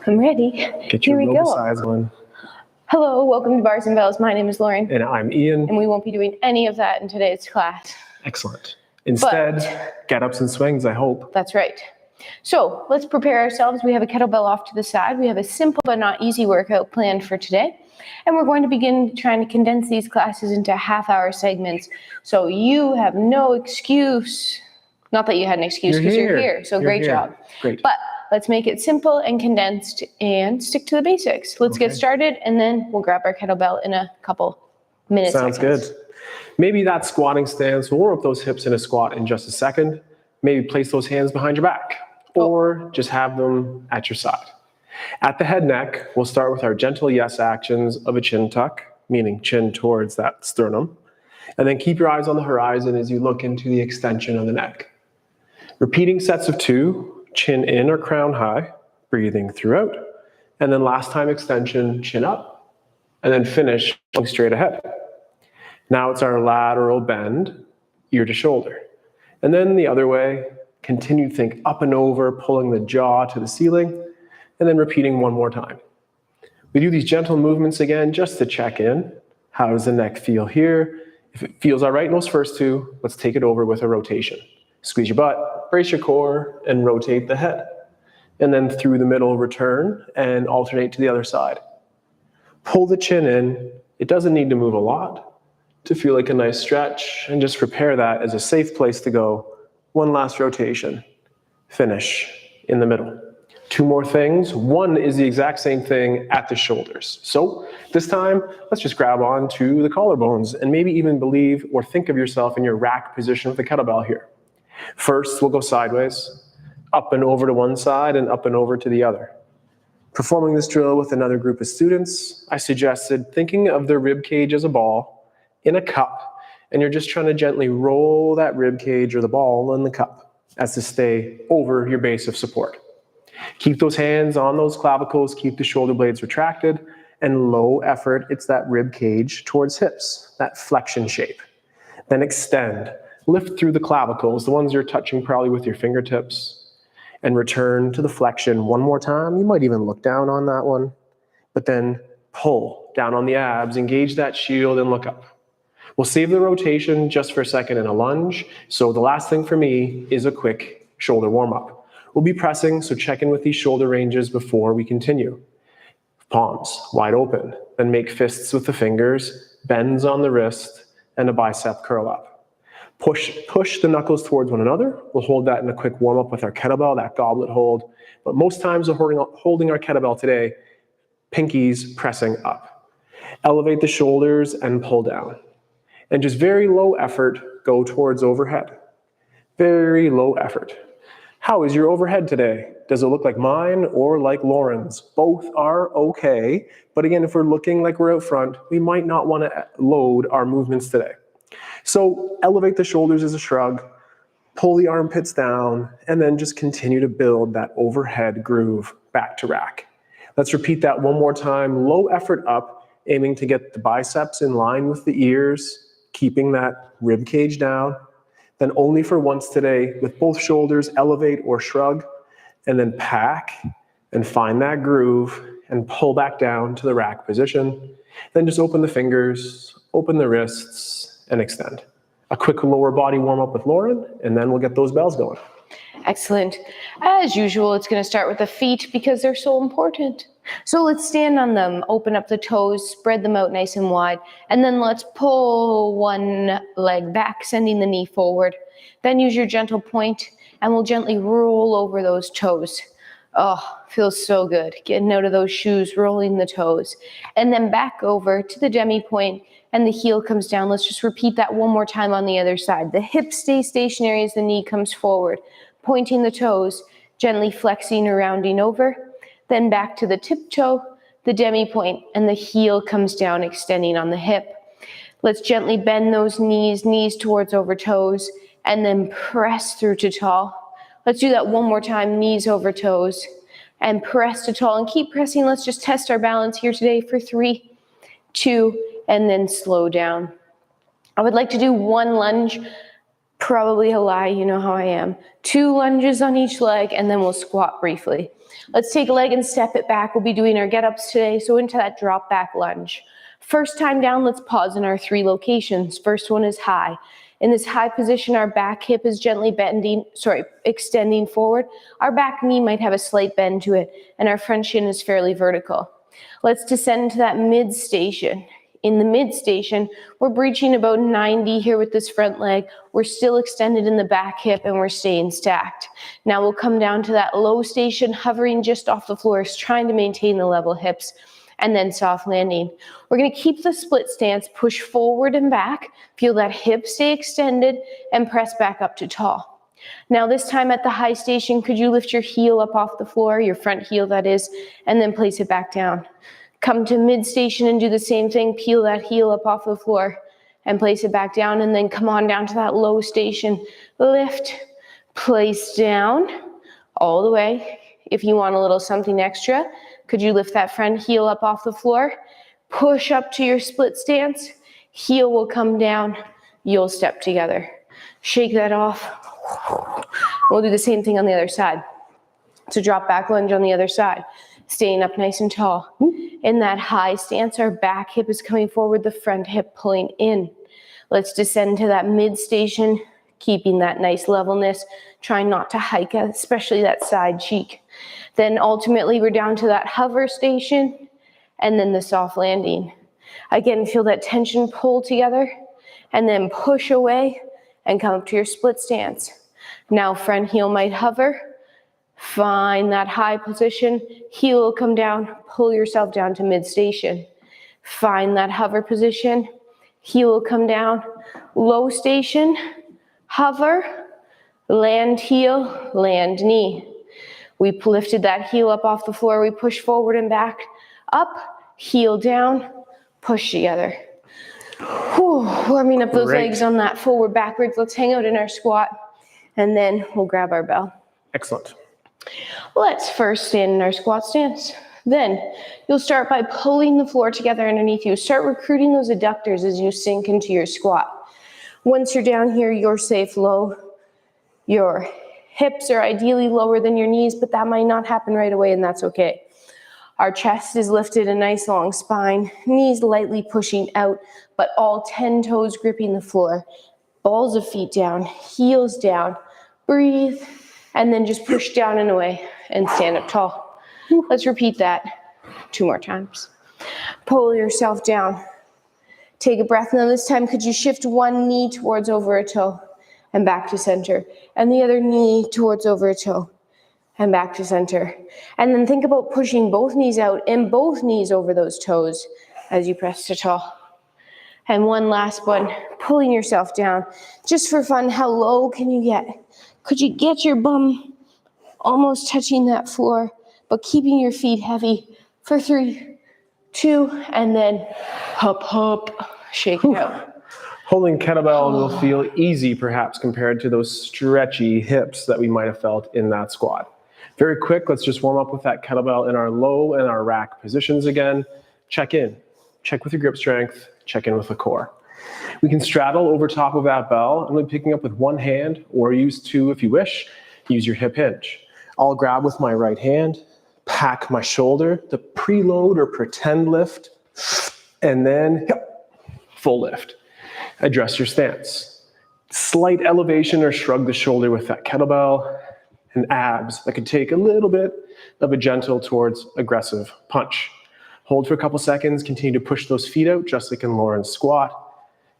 I'm ready. Get your roll size on. Hello, welcome to Bars and Bells. My name is Lauren. And I'm Ian. And we won't be doing any of that in today's class. Excellent. Instead, get-ups and swings, I hope. That's right. So let's prepare ourselves. We have a kettlebell off to the side. We have a simple but not easy workout planned for today. And we're going to begin trying to condense these classes into half-hour segments. So you have no excuse. Not that you had an excuse because you're here. So great job. Great. But let's make it simple and condensed and stick to the basics. Let's get started, and then we'll grab our kettlebell in a couple minutes. Sounds good. Maybe that squatting stance, we'll warm up those hips in a squat in just a second. Maybe place those hands behind your back, or just have them at your side. At the head neck, we'll start with our gentle yes actions of a chin tuck, meaning chin towards that sternum. And then keep your eyes on the horizon as you look into the extension of the neck. Repeating sets of 2, chin in or crown high, breathing throughout. And then last time extension, chin up, and then finish looking straight ahead. Now it's our lateral bend, ear to shoulder. And then the other way, continue to think up and over, pulling the jaw to the ceiling, and then repeating one more time. We do these gentle movements again just to check in. How does the neck feel here? If it feels all right in those first 2, let's take it over with a rotation. Squeeze your butt, brace your core, and rotate the head. And then through the middle, return and alternate to the other side. Pull the chin in. It doesn't need to move a lot to feel like a nice stretch, and just prepare that as a safe place to go. One last rotation. Finish in the middle. 2 more things. One is the exact same thing at the shoulders. So this time, let's just grab on to the collarbones and maybe even believe or think of yourself in your rack position with the kettlebell here. First, we'll go sideways, up and over to one side and up and over to the other. Performing this drill with another group of students, I suggested thinking of the rib cage as a ball in a cup, and you're just trying to gently roll that rib cage or the ball in the cup as to stay over your base of support. Keep those hands on those clavicles, keep the shoulder blades retracted, and low effort, it's that rib cage towards hips, that flexion shape. Then extend. Lift through the clavicles, the ones you're touching probably with your fingertips, and return to the flexion one more time. You might even look down on that one, but then pull down on the abs, engage that shield, and look up. We'll save the rotation just for a second in a lunge. So the last thing for me is a quick shoulder warm-up. We'll be pressing, so check in with these shoulder ranges before we continue. Palms wide open, then make fists with the fingers, bends on the wrist, and a bicep curl up. Push the knuckles towards one another. We'll hold that in a quick warm-up with our kettlebell, that goblet hold. But most times we're holding our kettlebell today, pinkies pressing up. Elevate the shoulders and pull down. And just very low effort, go towards overhead. Very low effort. How is your overhead today? Does it look like mine or like Lauren's? Both are okay. But again, if we're looking like we're out front, we might not want to load our movements today. So elevate the shoulders as a shrug, pull the armpits down, and then just continue to build that overhead groove back to rack. Let's repeat that one more time. Low effort up, aiming to get the biceps in line with the ears, keeping that rib cage down. Then only for once today, with both shoulders, elevate or shrug, and then pack and find that groove and pull back down to the rack position. Then just open the fingers, open the wrists, and extend. A quick lower body warm-up with Lauren, and then we'll get those bells going. Excellent. As usual, it's going to start with the feet because they're so important. So let's stand on them, open up the toes, spread them out nice and wide, and then let's pull one leg back, sending the knee forward. Then use your gentle point, and we'll gently roll over those toes. Oh, feels so good. Getting out of those shoes, rolling the toes. And then back over to the demi point, and the heel comes down. Let's just repeat that one more time on the other side. The hips stay stationary as the knee comes forward, pointing the toes, gently flexing or rounding over. Then back to the tiptoe, the demi point, and the heel comes down, extending on the hip. Let's gently bend those knees towards over toes, and then press through to tall. Let's do that one more time, knees over toes, and press to tall, and keep pressing. Let's just test our balance here today for 3, 2, and then slow down. I would like to do one lunge Probably a lie, you know how I am. 2 lunges on each leg, and then we'll squat briefly. Let's take a leg and step it back. We'll be doing our get-ups today, so into that drop back lunge. First time down, let's pause in our 3 locations. First one is high. In this high position, our back hip is gently extending forward. Our back knee might have a slight bend to it, and our front shin is fairly vertical. Let's descend to that mid station. In the mid station, we're breaching about 90 here with this front leg. We're still extended in the back hip and we're staying stacked. Now we'll come down to that low station, hovering just off the floor, trying to maintain the level hips, and then soft landing. We're gonna keep the split stance, push forward and back, feel that hip stay extended, and press back up to tall. Now this time at the high station, could you lift your heel up off the floor, your front heel that is, and then place it back down. Come to mid station and do the same thing, peel that heel up off the floor and place it back down, and then come on down to that low station. Lift, place down, all the way. If you want a little something extra, could you lift that front heel up off the floor, push up to your split stance, heel will come down, you'll step together. Shake that off. We'll do the same thing on the other side. So drop back lunge on the other side. Staying up nice and tall. In that high stance, our back hip is coming forward, the front hip pulling in. Let's descend to that mid station, keeping that nice levelness, trying not to hike, especially that side cheek. Then ultimately, we're down to that hover station, and then the soft landing. Again, feel that tension pull together, and then push away, and come up to your split stance. Now front heel might hover. Find that high position, heel will come down, pull yourself down to mid station. Find that hover position, heel will come down, low station, hover, land heel, land knee. We lifted that heel up off the floor, we push forward and back, up, heel down, push together. Whew, warming up those legs on that forward backwards. Let's hang out in our squat, and then we'll grab our bell. Excellent. Let's first stand in our squat stance. Then you'll start by pulling the floor together underneath you. Start recruiting those adductors as you sink into your squat. Once you're down here, you're safe low. Your hips are ideally lower than your knees, but that might not happen right away, and that's okay. Our chest is lifted, a nice long spine, knees lightly pushing out, but all 10 toes gripping the floor. Balls of feet down, heels down. Breathe. And then just push down and away and stand up tall. Let's repeat that 2 more times. Pull yourself down. Take a breath. Now this time, could you shift one knee towards over a toe and back to center, and the other knee towards over a toe and back to center. And then think about pushing both knees out and both knees over those toes as you press to tall. And one last one, pulling yourself down. Just for fun, how low can you get? Could you get your bum almost touching that floor, but keeping your feet heavy for 3, 2, and then hop, hop, shake it out. Holding kettlebell will feel easy perhaps compared to those stretchy hips that we might have felt in that squat. Very quick, let's just warm up with that kettlebell in our low and our rack positions again. Check in. Check with your grip strength. Check in with the core. We can straddle over top of that bell. I'm picking up with one hand, or use 2 if you wish. Use your hip hinge. I'll grab with my right hand, pack my shoulder, the preload or pretend lift, and then full lift. Adjust your stance. Slight elevation or shrug the shoulder with that kettlebell, and abs that could take a little bit of a gentle towards aggressive punch. Hold for a couple seconds, continue to push those feet out just like in Lauren's squat.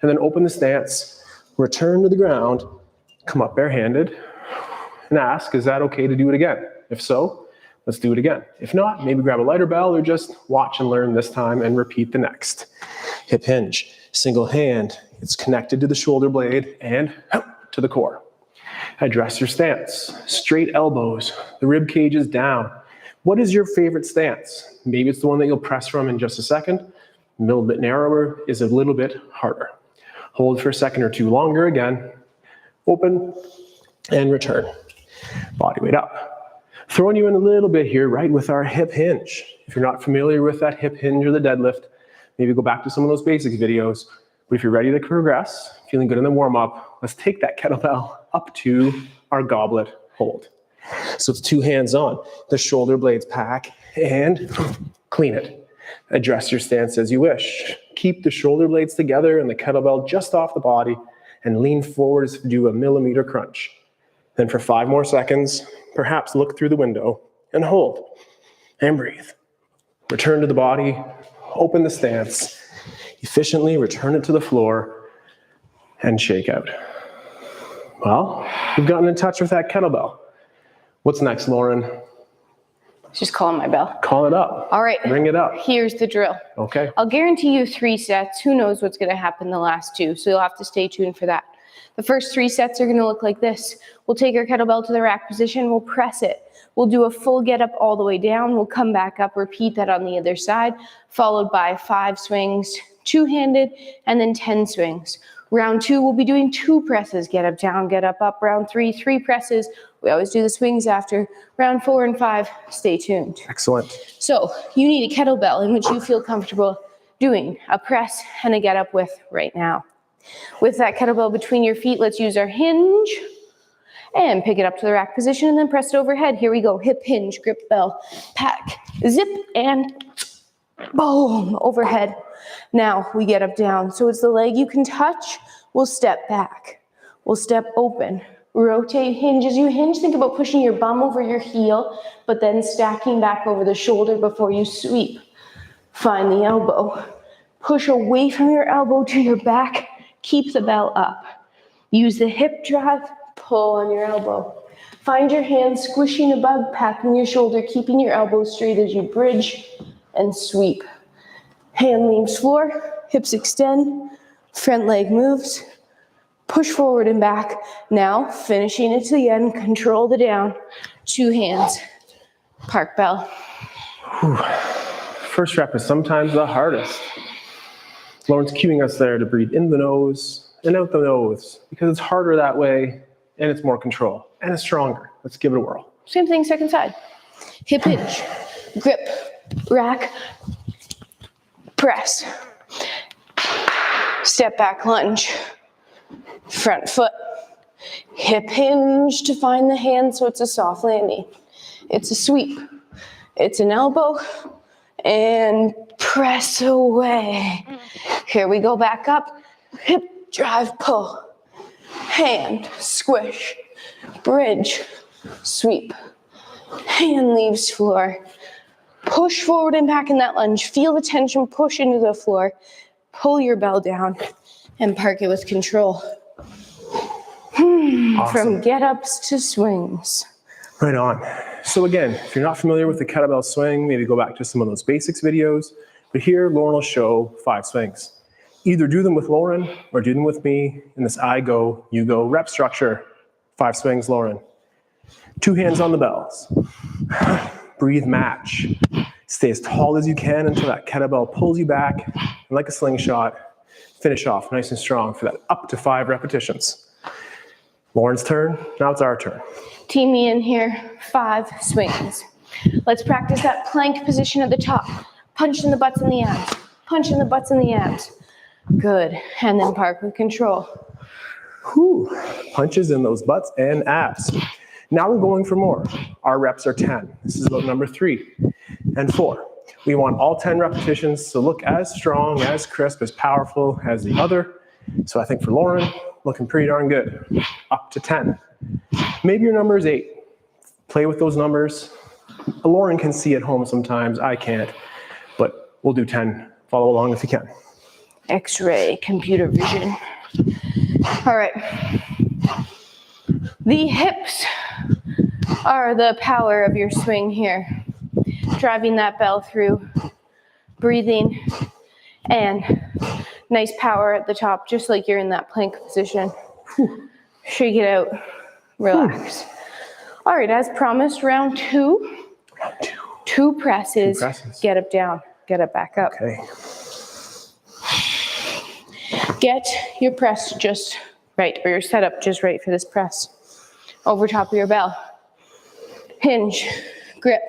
And then open the stance, return to the ground, come up barehanded, and ask, is that okay to do it again? If so, let's do it again. If not, maybe grab a lighter bell or just watch and learn this time and repeat the next. Hip hinge, single hand, it's connected to the shoulder blade and to the core. Address your stance, straight elbows, the rib cage is down. What is your favorite stance? Maybe it's the one that you'll press from in just a second. A little bit narrower is a little bit harder. Hold for a second or 2 longer again. Open and return. Body weight up. Throwing you in a little bit here, right, with our hip hinge. If you're not familiar with that hip hinge or the deadlift, maybe go back to some of those basics videos. But if you're ready to progress, feeling good in the warm up, let's take that kettlebell up to our goblet hold. So it's 2 hands on, the shoulder blades back, and clean it. Adjust your stance as you wish. Keep the shoulder blades together and the kettlebell just off the body, and lean forward as if you do a millimeter crunch. Then for 5 more seconds, perhaps look through the window and hold and breathe. Return to the body, open the stance, efficiently return it to the floor, and shake out. Well, we've gotten in touch with that kettlebell. What's next, Lauren? Just calling my bell. Call it up. All right. Bring it up. Here's the drill. Okay. I'll guarantee you 3 sets. Who knows what's going to happen the last 2, so you'll have to stay tuned for that. The first 3 sets are going to look like this. We'll take our kettlebell to the rack position. We'll press it. We'll do a full get up all the way down. We'll come back up, repeat that on the other side, followed by 5 swings, 2-handed, and then 10 swings. Round 2, we'll be doing 2 presses, get up, down, get up, up. Round 3, 3 presses. We always do the swings after. Round 4 and 5, stay tuned. Excellent. So you need a kettlebell in which you feel comfortable doing a press and a get up with right now. With that kettlebell between your feet, let's use our hinge and pick it up to the rack position and then press it overhead. Here we go. Hip hinge, grip bell, pack, zip, and boom, overhead. Now we get up down. So it's the leg you can touch. We'll step back. We'll step open. Rotate, hinge. As you hinge, think about pushing your bum over your heel, but then stacking back over the shoulder before you sweep. Find the elbow. Push away from your elbow to your back. Keep the bell up. Use the hip drive. Pull on your elbow. Find your hand squishing above, packing your shoulder, keeping your elbow straight as you bridge and sweep. Hand leaves floor, hips extend, front leg moves, push forward and back. Now, finishing it to the end, control the down, 2 hands, park bell. Whew. First rep is sometimes the hardest. Lauren's cueing us there to breathe in the nose and out the nose because it's harder that way and it's more control and it's stronger. Let's give it a whirl. Same thing, second side. Hip hinge, grip, rack, press, step back lunge, front foot, hip hinge to find the hand so it's a soft landing. It's a sweep, it's an elbow, and press away. Here we go, back up, hip drive, pull, hand, squish, bridge, sweep, hand leaves floor. Push forward and back in that lunge. Feel the tension push into the floor. Pull your bell down and park it with control. Awesome. From get-ups to swings. Right on. So again, if you're not familiar with the kettlebell swing, maybe go back to some of those basics videos. But here, Lauren will show 5 swings. Either do them with Lauren or do them with me in this I go, you go rep structure. 5 swings, Lauren. 2 hands on the bells. Breathe, match. Stay as tall as you can until that kettlebell pulls you back. And like a slingshot, finish off nice and strong for that up to 5 repetitions. Lauren's turn. Now it's our turn. Team me in here. 5 swings. Let's practice that plank position at the top. Punch in the butts and the abs. Punch in the butts and the abs. Good. And then park with control. Whew. Punches in those butts and abs. Now we're going for more. Our reps are 10. This is about number 3 and 4. We want all 10 repetitions to look as strong, as crisp, as powerful as the other. So I think for Lauren, looking pretty darn good. Up to 10. Maybe your number is 8. Play with those numbers. Lauren can see at home sometimes. I can't. But we'll do 10. Follow along if you can. X-ray, computer vision. All right. The hips are the power of your swing here. Driving that bell through, breathing, and nice power at the top, just like you're in that plank position. Shake it out, relax. All right, as promised, round 2. 2 presses. 2 presses. Get up, down, get up, back up. Okay. Get your press just right, or your setup just right for this press. Over top of your bell. Hinge, grip,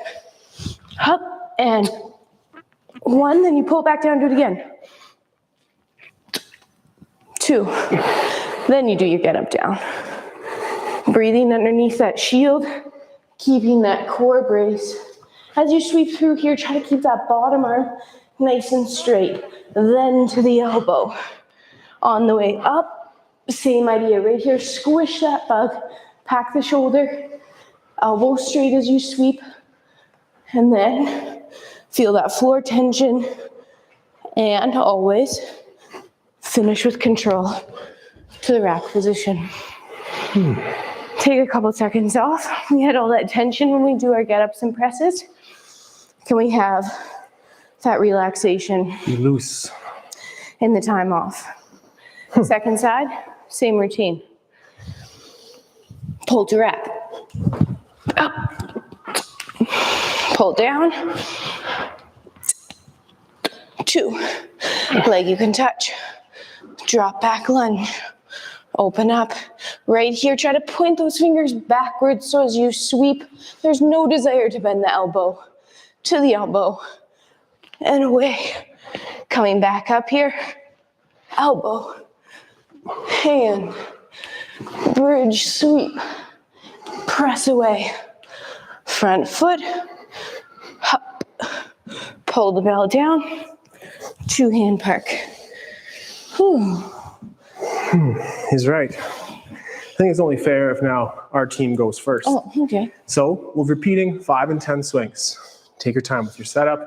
up, and 1, then you pull it back down, do it again. 2, Then you do your get up down. Breathing underneath that shield, keeping that core brace. As you sweep through here, try to keep that bottom arm nice and straight. Then to the elbow. On the way up, same idea right here. Squish that bug, pack the shoulder, elbow straight as you sweep. And then feel that floor tension. And always finish with control to the rack position. Take a couple seconds off. We had all that tension when we do our get-ups and presses. Can we have that relaxation? Be loose. In the time off. Second side, same routine. Pull to rack. Up. Pull down. 2. Leg you can touch. Drop back lunge. Open up. Right here, try to point those fingers backwards so as you sweep, there's no desire to bend the elbow. To the elbow. And away. Coming back up here. Elbow. Hand. Bridge sweep. Press away. Front foot. Up. Pull the bell down. 2-hand park. He's right. I think it's only fair if now our team goes first. Oh, okay. So we're repeating 5 and 10 swings. Take your time with your setup.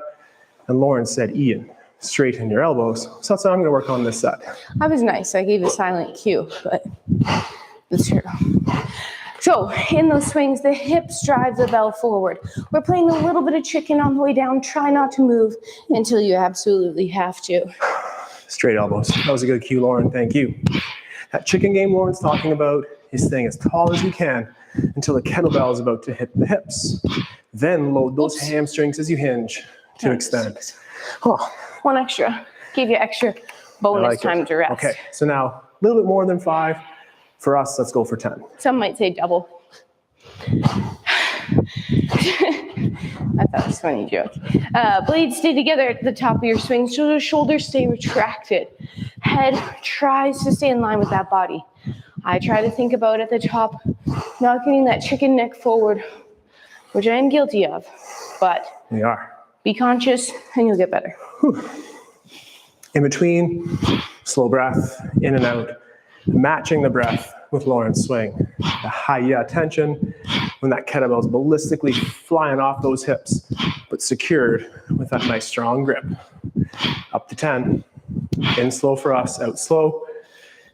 And Lauren said, Ian, straighten your elbows. So that's what I'm going to work on this set. I was nice. I gave a silent cue, but it's true. So in those swings, the hips drive the bell forward. We're playing a little bit of chicken on the way down. Try not to move until you absolutely have to. Straight elbows. That was a good cue, Lauren. Thank you. That chicken game Lauren's talking about is staying as tall as you can until the kettlebell is about to hit the hips. Then load those hamstrings as you hinge to extend. Oh. One extra. Give you extra bonus time to rest. Okay, so now a little bit more than 5. For us, let's go for 10. Some might say double. I thought it was a funny joke. Blades stay together at the top of your swing, so the shoulders stay retracted. Head tries to stay in line with that body. I try to think about at the top, not getting that chicken neck forward, which I am guilty of, but We are. be conscious and you'll get better. In between, slow breath, in and out, matching the breath with Lauren's swing. The high tension when that kettlebell's ballistically flying off those hips, but secured with that nice strong grip. Up to 10. In slow for us, out slow.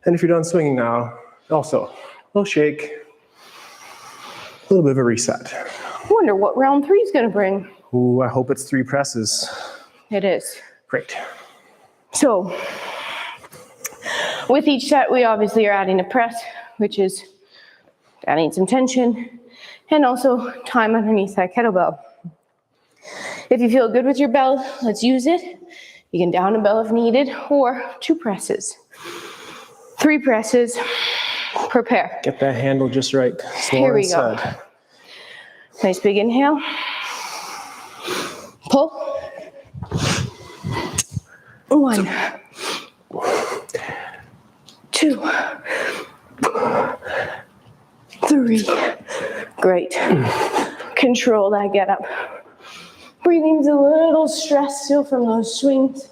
And if you're done swinging now, also a little shake, a little bit of a reset. I wonder what round 3 is going to bring. Ooh, I hope it's 3 presses. It is. Great. So, with each set, we obviously are adding a press, which is adding some tension, and also time underneath that kettlebell. If you feel good with your bell, let's use it. You can down a bell if needed, or 2 presses. 3 presses, prepare. Get that handle just right. Here we go. Nice big inhale. Pull. 1, 2, 3. Great. Control that get up. Breathing's a little stressed still from those swings,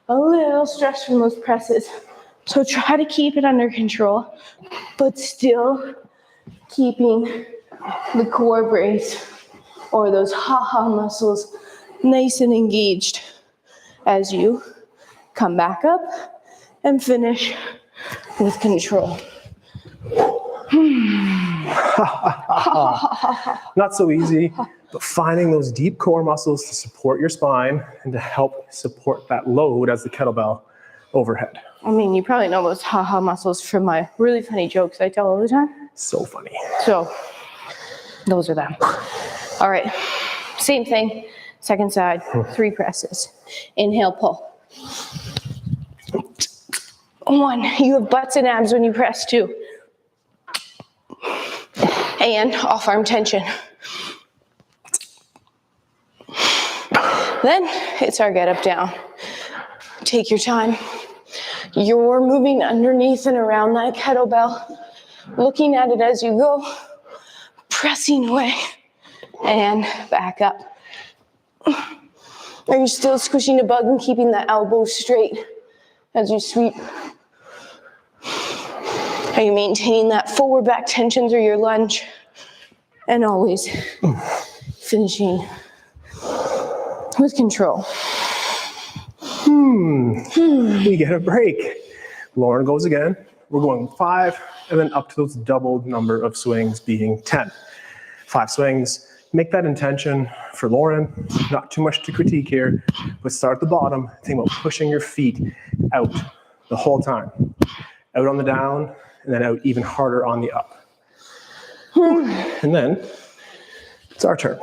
a little stress from those presses. So try to keep it under control, but still keeping the core brace or those ha-ha muscles nice and engaged as you come back up and finish with control. Not so easy, but finding those deep core muscles to support your spine and to help support that load as the kettlebell overhead. I mean, you probably know those ha-ha muscles from my really funny jokes I tell all the time. So funny. So, those are them. All right, same thing. Second side, 3 presses. Inhale, pull. 1, you have butts and abs when you press 2. And off arm tension. Then it's our get up down. Take your time. You're moving underneath and around that kettlebell, looking at it as you go, pressing away, and back up. Are you still squishing the bug and keeping the elbow straight as you sweep? Are you maintaining that forward back tension through your lunge? And always finishing with control. We get a break. Lauren goes again. We're going 5 and then up to those doubled number of swings being 10. 5 swings. Make that intention for Lauren. Not too much to critique here, but start at the bottom. Think about pushing your feet out the whole time. Out on the down and then out even harder on the up. And then it's our turn.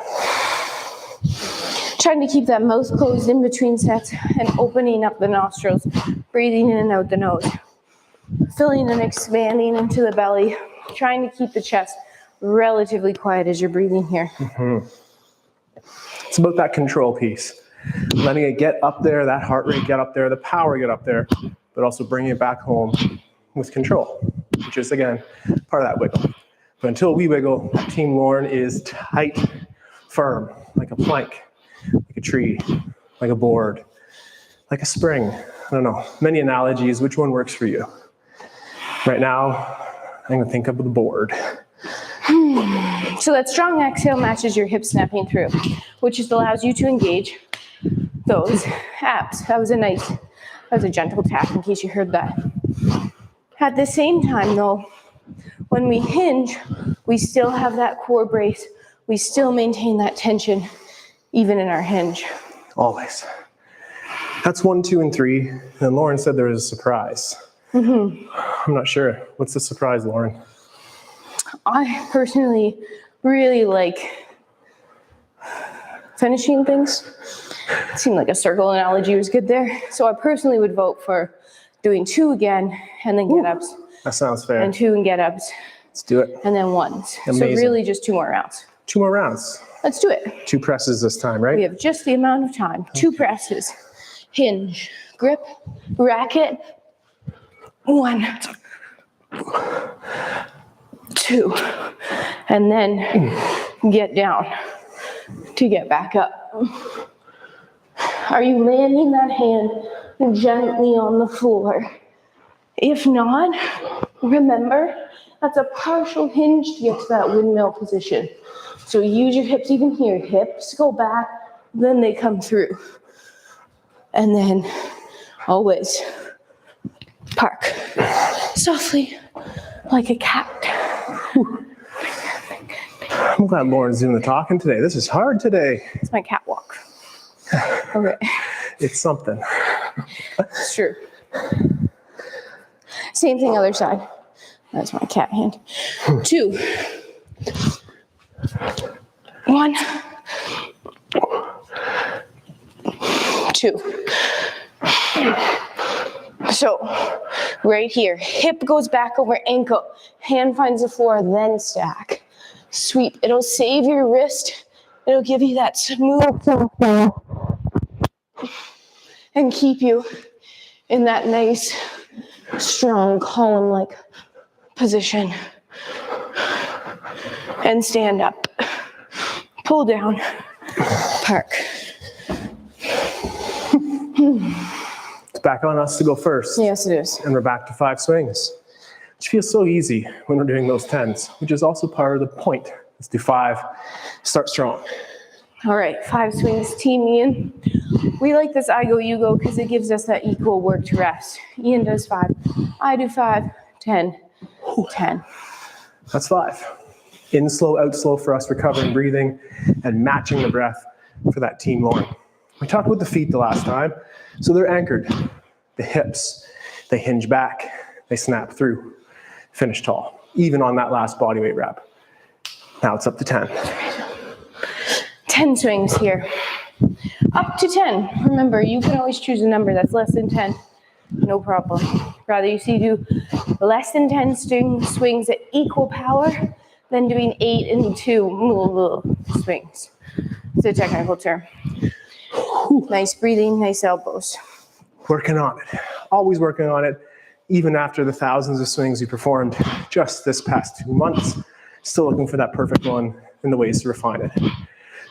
Trying to keep that mouth closed in between sets and opening up the nostrils, breathing in and out the nose. Filling and expanding into the belly, trying to keep the chest relatively quiet as you're breathing here. It's about that control piece. Letting it get up there, that heart rate get up there, the power get up there, but also bringing it back home with control, which is, again, part of that wiggle. But until we wiggle, Team Lauren is tight, firm, like a plank, like a tree, like a board, like a spring. I don't know, many analogies. Which one works for you? Right now, I'm gonna think of the board. So that strong exhale matches your hip snapping through, which just allows you to engage those abs. That was a gentle tap in case you heard that. At the same time though, when we hinge, we still have that core brace. We still maintain that tension, even in our hinge. Always. That's 1, 2, and 3. And Lauren said there was a surprise. I'm not sure. What's the surprise, Lauren? I personally really like finishing things. It seemed like a circle analogy was good there. So I personally would vote for doing 2 again and then get-ups. That sounds fair. And 2 and get-ups. Let's do it. And then 1s. Amazing. So really just 2 more rounds. 2 more rounds. Let's do it. 2 presses this time, right? We have just the amount of time. 2 presses. Hinge. Grip. Racket. 1. 2. And then get down to get back up. Are you landing that hand gently on the floor? If not, remember, that's a partial hinge to get to that windmill position. So use your hips even here. Hips go back, then they come through. And then always park softly like a cat. I'm glad Lauren's doing the talking today. This is hard today. It's my catwalk. Okay. It's something. It's true. Same thing other side. That's my cat hand. 2. 1. 2. So, right here, hip goes back over ankle, hand finds the floor, then stack. Sweep. It'll save your wrist. It'll give you that smooth and keep you in that nice, strong, column-like position. And stand up. Pull down. Park. It's back on us to go first. Yes, it is. And we're back to 5 swings, which feels so easy when we're doing those 10s, which is also part of the point. Let's do 5. Start strong. All right, 5 swings, Team Ian. We like this I go, you go because it gives us that equal work to rest. Ian does 5, I do 5, 10, 10. That's 5. In slow, out slow for us, recovering, breathing, and matching the breath for that Team Lauren. We talked about the feet the last time, so they're anchored. The hips, they hinge back, they snap through, finish tall, even on that last bodyweight rep. Now it's up to 10. 10 swings here. Up to 10. Remember, you can always choose a number that's less than 10. No problem. Rather you see do less than 10 swings at equal power than doing 8 and 2 swings. It's a technical term. Nice breathing, nice elbows. Working on it. Always working on it, even after the thousands of swings you performed just this past 2 months. Still looking for that perfect one and the ways to refine it.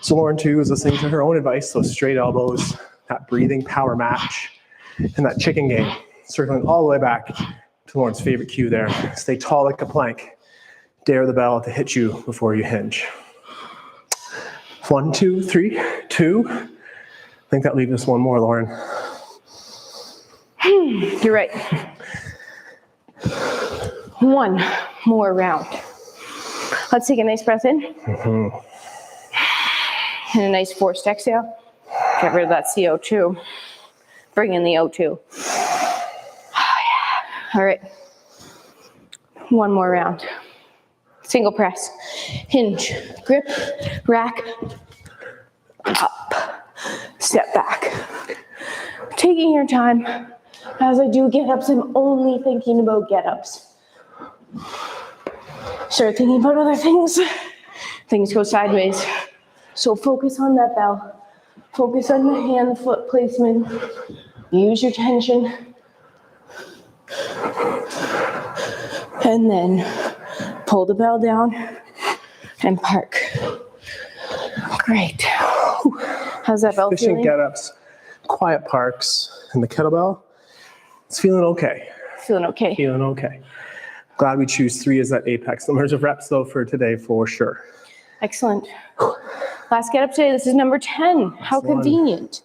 So Lauren, too, is listening to her own advice, those straight elbows, that breathing power match, and that chicken game, circling all the way back to Lauren's favorite cue there. Stay tall like a plank. Dare the bell to hit you before you hinge. 1, 2, 3, 2. I think that leaves us one more, Lauren. You're right. One more round. Let's take a nice breath in. And a nice forced exhale. Get rid of that CO2. Bring in the O2. All right. One more round. Single press. Hinge. Grip. Rack. Up. Step back. Taking your time. As I do get-ups, I'm only thinking about get-ups. Start thinking about other things. Things go sideways. So focus on that bell. Focus on the hand-foot placement. Use your tension. And then pull the bell down and park. Great. How's that bell Efficient feeling? get-ups, quiet parks, and the kettlebell. It's feeling okay. Feeling okay. Feeling okay. Glad we choose 3 as that apex numbers of reps, though, for today, for sure. Excellent. Last get up today. This is number 10. How convenient.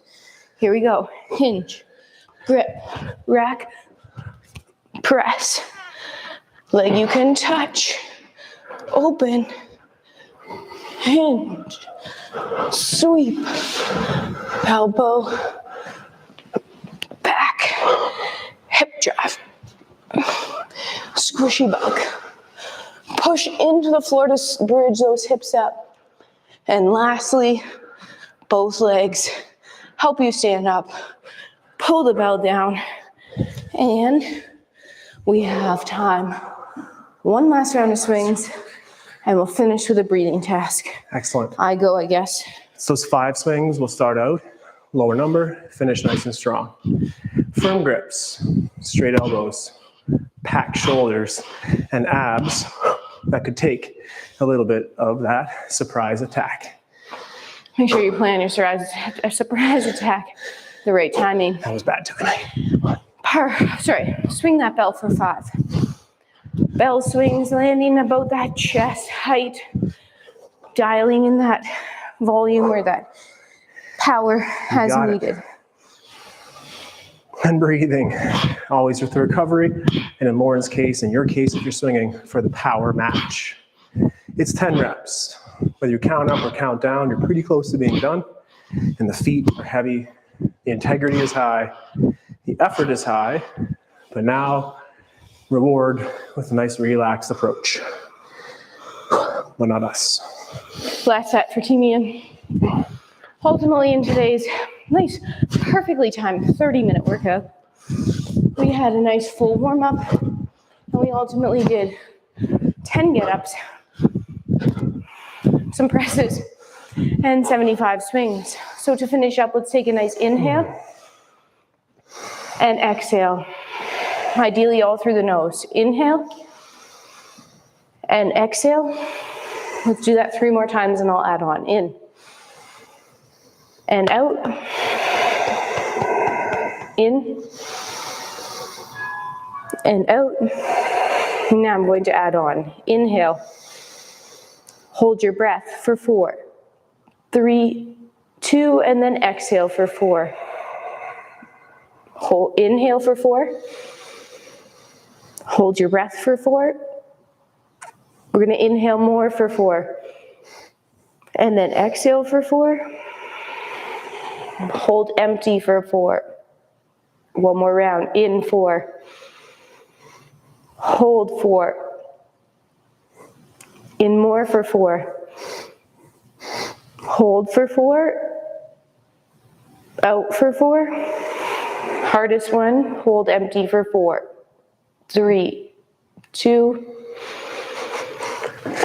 Here we go. Hinge, grip, rack, press. Leg you can touch. Open. Hinge. Sweep. Elbow. Back. Hip drive. Squishy bug. Push into the floor to bridge those hips up. And lastly, both legs help you stand up. Pull the bell down. And we have time. One last round of swings, and we'll finish with a breathing task. Excellent. I go, I guess. So those 5 swings, we'll start out, lower number, finish nice and strong. Firm grips, straight elbows, packed shoulders, and abs that could take a little bit of that surprise attack. Make sure you plan your surprise attack. The right timing. That was bad timing. Swing that bell for 5. Bell swings landing about that chest height, dialing in that volume where that power as needed. And breathing, always with the recovery, and in Lauren's case, in your case, if you're swinging, for the power match. It's 10 reps. Whether you count up or count down, you're pretty close to being done. And the feet are heavy, the integrity is high, the effort is high, but now reward with a nice relaxed approach. But not us. Last set for Team Ian. Ultimately in today's nice, perfectly timed 30-minute workout, we had a nice full warm-up, and we ultimately did 10 get-ups, some presses, and 75 swings. So to finish up, let's take a nice inhale and exhale. Ideally all through the nose. Inhale and exhale. Let's do that 3 more times and I'll add on. In and out. In and out. Now I'm going to add on. Inhale. Hold your breath for 4, 3, 2, and then exhale for 4. Inhale for 4. Hold your breath for 4. We're going to inhale more for 4. And then exhale for 4. Hold empty for 4. One more round. In 4. Hold 4. In more for 4. Hold for 4. Out for 4. Hardest one. Hold empty for 4. 3, 2,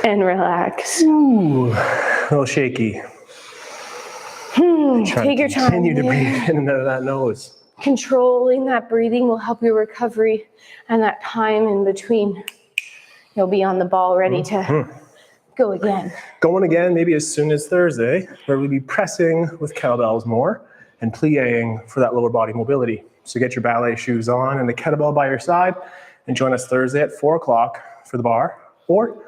and relax. Ooh, a little shaky. Take your time. Continue to breathe in and out of that nose. Controlling that breathing will help your recovery, and that time in between, you'll be on the ball ready to go again. Going again, maybe as soon as Thursday, where we'll be pressing with kettlebells more and plieing for that lower body mobility. So get your ballet shoes on and the kettlebell by your side and join us Thursday at 4 o'clock for the bar, or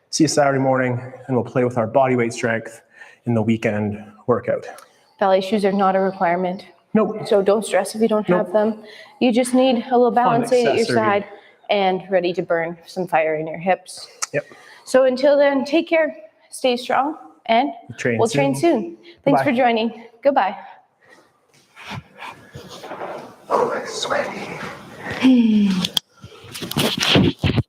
see you Saturday morning and we'll play with our body weight strength in the weekend workout. Ballet shoes are not a requirement. Nope. So don't stress if you don't have them. You just need a little balance aid at your accessory. side and ready to burn some fire in your hips. Yep. So until then, take care, stay strong, and we'll train soon. Thanks Bye-bye. for joining. Goodbye. Sweaty.